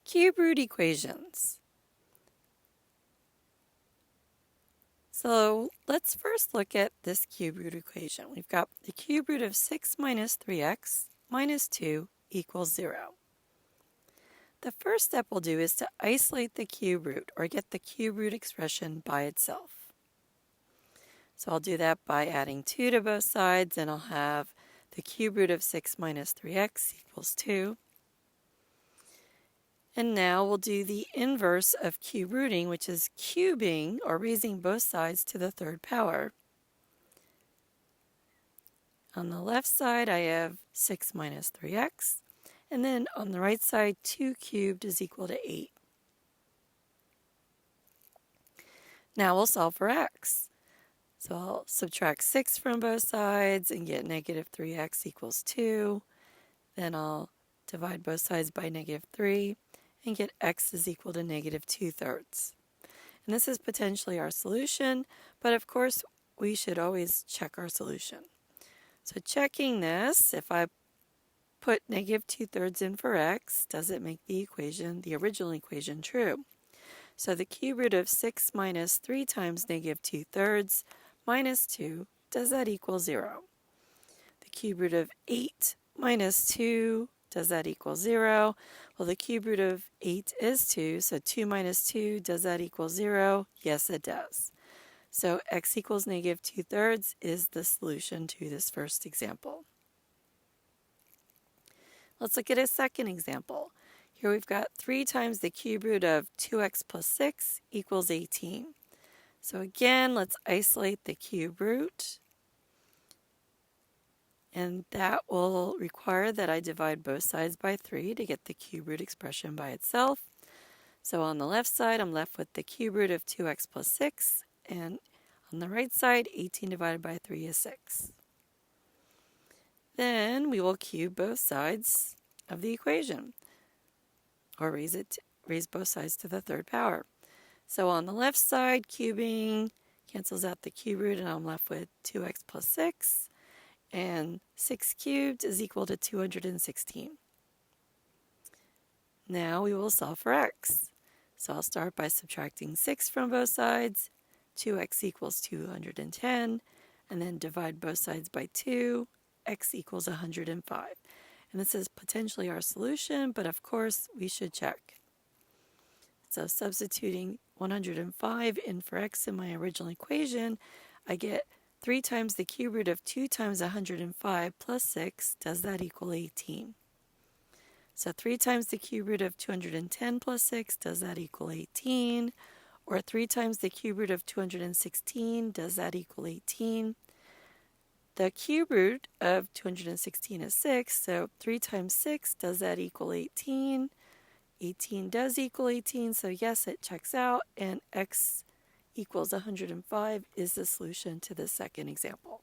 Cube root equations. So let's first look at this cube root equation. We've got the cube root of 6 minus 3x minus 2 equals 0. The first step we'll do is to isolate the cube root, or get the cube root expression by itself. So I'll do that by adding 2 to both sides, and I'll have the cube root of 6 minus 3x equals 2. And now we'll do the inverse of cube rooting, which is cubing, or raising both sides to the third power. On the left side, I have 6 minus 3x. And then on the right side, 2 cubed is equal to 8. Now we'll solve for x. So I'll subtract 6 from both sides and get negative 3x equals 2. Then I'll divide both sides by negative 3 and get x is equal to negative 2/3. And this is potentially our solution, but of course we should always check our solution. So checking this, if I put negative 2/3 in for x, does it make the equation, the original equation, true? So the cube root of 6 minus 3 times negative 2/3 minus 2, does that equal 0? The cube root of 8 minus 2, does that equal 0? Well, the cube root of 8 is 2, so 2 minus 2, does that equal 0? Yes, it does. So x equals negative 2/3 is the solution to this first example. Let's look at a second example. Here we've got 3 times the cube root of 2x plus 6 equals 18. So again, let's isolate the cube root. And that will require that I divide both sides by 3 to get the cube root expression by itself. So on the left side, I'm left with the cube root of 2x plus 6. And on the right side, 18 divided by 3 is 6. Then we will cube both sides of the equation, or raise both sides to the third power. So on the left side, cubing cancels out the cube root, and I'm left with 2x plus 6. And 6 cubed is equal to 216. Now we will solve for x. So I'll start by subtracting 6 from both sides. 2x equals 210. And then divide both sides by 2. X equals 105. And this is potentially our solution, but of course we should check. So substituting 105 in for x in my original equation, I get 3 times the cube root of 2 times 105 plus 6, does that equal 18? So 3 times the cube root of 210 plus 6, does that equal 18? Or 3 times the cube root of 216, does that equal 18? The cube root of 216 is 6, so 3 times 6, does that equal 18? 18 does equal 18, so yes, it checks out, and x equals 105 is the solution to the second example.